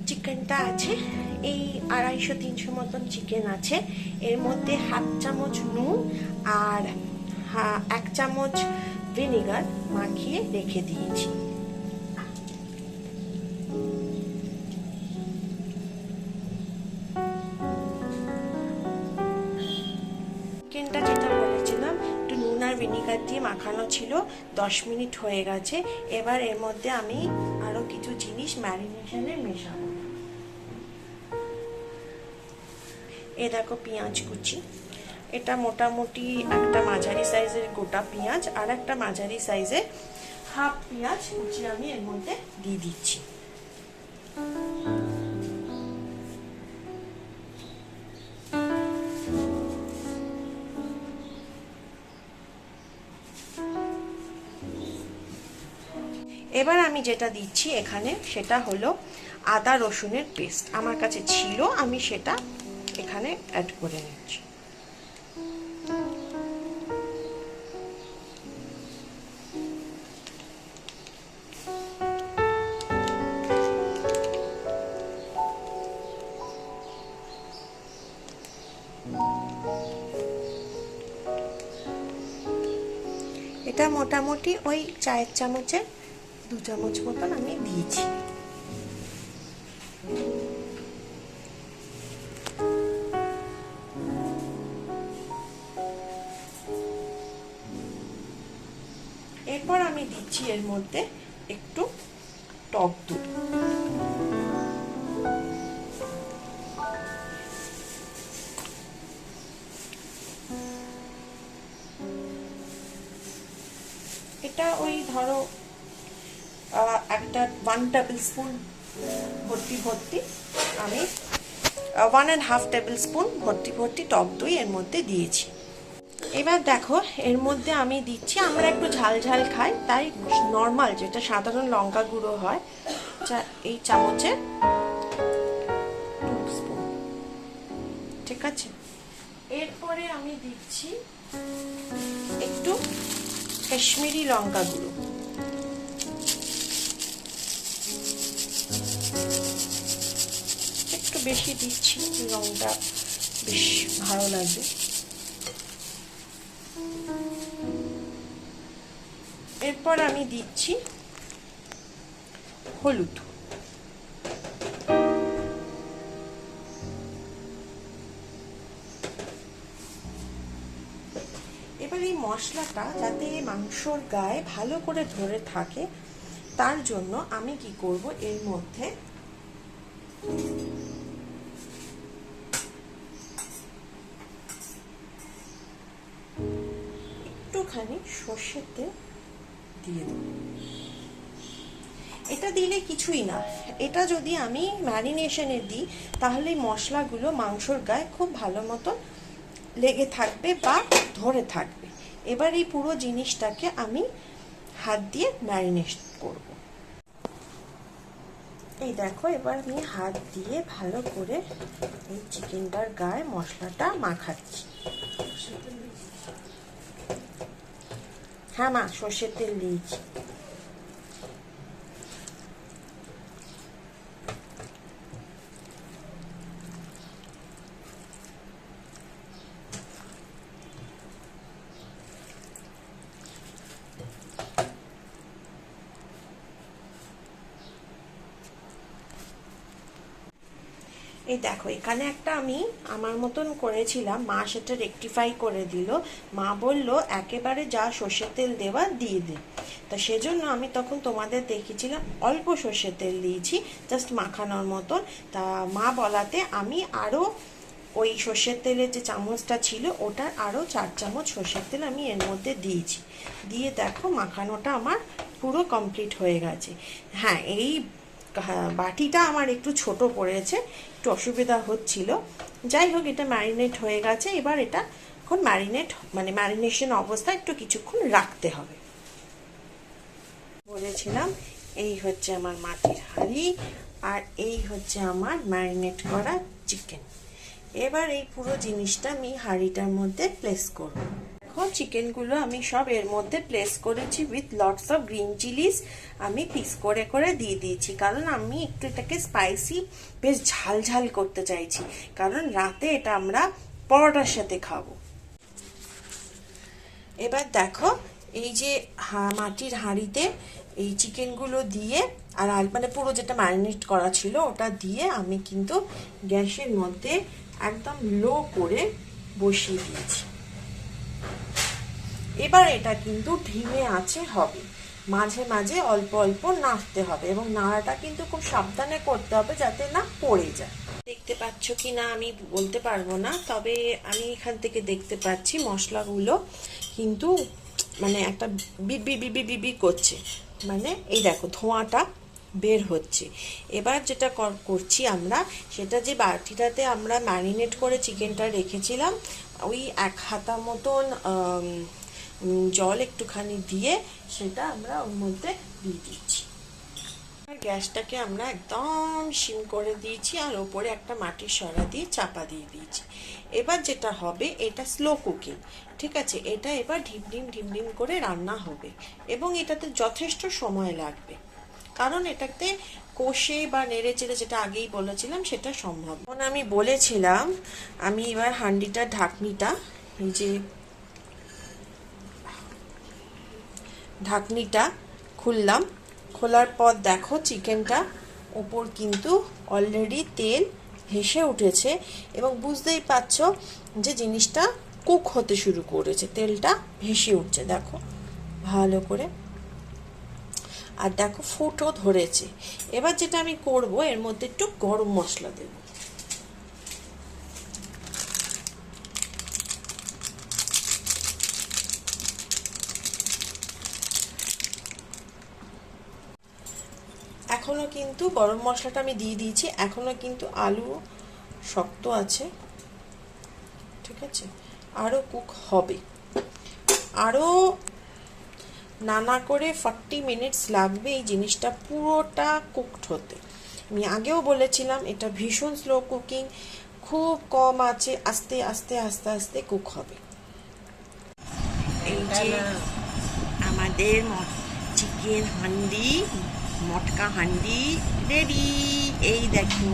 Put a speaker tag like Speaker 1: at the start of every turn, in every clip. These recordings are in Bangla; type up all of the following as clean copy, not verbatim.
Speaker 1: চিকেনটা আছে, এই 250-300 মতন চিকেন আছে। এর মধ্যে 1/2 চামচ নুন আর 1 চামচ ভিনেগার মাখিয়ে রেখে দিয়েছি। চিকেনটা যেটা বলেছিলাম একটু নুন আর ভিনেগার দিয়ে মাখানো ছিল, 10 মিনিট হয়ে গেছে। এবার এর মধ্যে আমি আরো কিছু জিনিস ম্যারিনেশনে মেশাবো। এ দেখো পেঁয়াজ কুচি, এটা মোটামুটি একটা মাঝারি সাইজের গোটা পেঁয়াজ আর একটা মাঝারি সাইজের হাফ পেঁয়াজ কুচি আমি এর মধ্যে দিয়ে দিচ্ছি। এবার আমি যেটা দিচ্ছি এখানে সেটা হলো আদা রসুনের পেস্ট। আমার কাছে ছিল, আমি সেটা এখানে অ্যাড করে নিচ্ছি। এটা মোটামুটি ওই 4 চামচের 2 চামচ মতন আমি দিয়েছি। এরপর আমি দিচ্ছি এর মধ্যে একটু টক দই। এটা ওই ধরো একটা 1 টেবিল স্পুন ভর্তি আমি 1.5 টেবিল স্পুন ভর্তি টক দই এর মধ্যে দিয়েছি। এবার দেখো এর মধ্যে আমি দিচ্ছি, আমরা একটু ঝাল ঝাল খাই তাই নর্মাল যেটা সাধারণ লঙ্কা গুঁড়ো হয় এই চামচে 2 স্পুন, ঠিক আছে। এরপরে আমি দিচ্ছি একটু কাশ্মীরি লঙ্কা গুঁড়ো, একটু বেশি দিচ্ছি, রংটা বেশ ভালো লাগবে। এরপর আমি দিচ্ছি হলুদ। এবার এই মশলাটা যাতে মাংসর গায়ে ভালো করে ধরে থাকে তার জন্য আমি কি করব, এর মধ্যে একটুখানি সর্ষের তেল দিয়ে দেব। এটা দিলে কিছুই না, এটা যদি আমি ম্যারিনেশনে দিই তাহলে মশলাগুলো মাংসর গায়ে খুব ভালো মতো লেগে থাকবে বা ধরে থাকবে। এবার এই পুরো জিনিসটাকে আমি হাত দিয়ে ম্যারিনেট করব। এই দেখো এবার আমি হাত দিয়ে ভালো করে এই চিকেনটার গায়ে মশলাটা মাখাচ্ছি। হ্যাঁ মা, সর্ষের তেল দিয়েছি। এই দেখো এখানে একটা আমি আমার মতন করেছিলাম, মা সেটা রেকটিফাই করে দিল। মা বলল একেবারে যা সর্ষের তেল দেওয়া দিয়ে দে, তা সেজন্য আমি তখন তোমাদের দেখিয়েছিলাম অল্প সর্ষের তেল দিয়েছি জাস্ট মাখানোর মতন। তা মা বলাতে আমি আরও ওই সর্ষের তেলের যে চামচটা ছিল ওটার আরও 4 চামচ সর্ষের তেল আমি এর মধ্যে দিয়েছি। দিয়ে দেখো মাখানোটা আমার পুরো কমপ্লিট হয়ে গেছে। হ্যাঁ, এই বাটিটা আমার একটু ছোট পড়েছে, একটু অসুবিধা হচ্ছিল। যাই হোক, এটা ম্যারিনেট হয়ে গেছে। এবার এটা এখন ম্যারিনেশন অবস্থায় একটু কিছুক্ষণ রাখতে হবে। বলেছিলাম এই হচ্ছে আমার মাটির হাঁড়ি আর এই হচ্ছে আমার ম্যারিনেট করা চিকেন। এবার এই পুরো জিনিসটা আমি হাঁড়িটার মধ্যে প্লেস করব। এখন চিকেনগুলো আমি সব এর মধ্যে প্লেস করেছি with lots of green Chillies. আমি পিস করে করে দিয়ে দিয়েছি, কারণ আমি একটু এটাকে স্পাইসি বেশ ঝাল ঝাল করতে চাইছি, কারণ রাতে এটা আমরা পরোটার সাথে খাবো। এবার দেখো, এই যে মাটির হাঁড়িতে এই চিকেনগুলো দিয়ে আর মানে পুরো যেটা ম্যারিনেট করা ছিল ওটা দিয়ে আমি কিন্তু গ্যাসের মধ্যে একদম লো করে বসিয়ে দিয়েছি। এবার এটা কিন্তু ধিমে আঁচে হবে, মাঝে মাঝে অল্প অল্প নাড়তে হবে এবং নাড়াটা কিন্তু খুব সাবধানে করতে হবে যাতে না পড়ে যায়। দেখতে পাচ্ছ কি না আমি বলতে পারবো না, তবে আমি এখান থেকে দেখতে পাচ্ছি মশলাগুলো কিন্তু মানে একটা বিবি বিবি বিবি করছে, মানে এই দেখো ধোঁয়াটা বের হচ্ছে। এবার যেটা করছি আমরা, সেটা যে বাটিটাতে আমরা ম্যারিনেট করে চিকেনটা রেখেছিলাম ওই 1 হাতা মতন জল একটুখানি দিয়ে সেটা আমরা ওর মধ্যে দিয়ে দিচ্ছি। গ্যাসটাকে আমরা একদম সিম করে দিয়েছি আর ওপরে একটা মাটির সরা দিয়ে চাপা দিয়ে দিয়েছি। এবার যেটা হবে, এটা স্লো কুকিং, ঠিক আছে? এটা এবার ঢিমঢিম ঢিমঢিম করে রান্না হবে এবং এটাতে যথেষ্ট সময় লাগবে, কারণ এটাতে কষে বা নেড়ে চেড়ে যেটা আগেই বলেছিলাম সেটা সম্ভব। যেমন আমি বলেছিলাম, আমি এবার হাঁড়িটার ঢাকনিটা, এই যে ঢাকনিটা খুললাম, খোলার পর দেখো চিকেনটা ওপর কিন্তু অলরেডি তেল ভেসে উঠেছে এবং বুঝতেই পারছো যে জিনিসটা কুক হতে শুরু করেছে, তেলটা ভেসে উঠছে দেখো ভালো করে, আর দেখো ফুটও ধরেছে। এবার যেটা আমি করব, এর মধ্যে একটু গরম মশলা দেব। এখনো কিন্তু গরম মশলাটা আমি দিয়ে দিয়েছি, এখনো কিন্তু আলু শক্ত আছে, ঠিক আছে? আরও কুক হবে, আরও নানা করে 40 মিনিটস লাগবে এই জিনিসটা পুরোটা কুকড হতে। আমি আগেও বলেছিলাম এটা ভীষণ স্লো কুকিং, খুব কম আছে, আস্তে আস্তে আস্তে আস্তে কুক হবে। এই যে আমাদের চিকেন হান্ডি, মটকা হান্ডি রেডি। এই দেখো,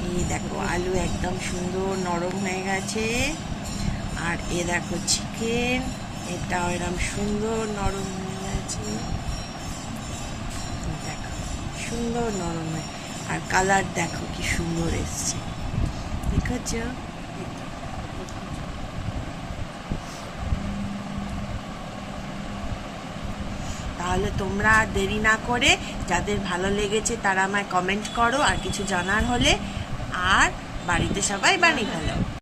Speaker 1: এই দেখো আলু একদম সুন্দর নরম হয়ে গেছে, আর এ দেখো চিকেন, এটাও এরকম সুন্দর নরম হয়ে গেছে, দেখো সুন্দর নরম হয়ে, আর কালার দেখো কি সুন্দর এসছে, দেখেছ? তাহলে তোমরা দেরি না করে, যাদের ভালো লেগেছে তারা আমায় কমেন্ট করো, আর কিছু জানার হলে, আর বাড়িতে সবাই বানিয়ে ফেলো।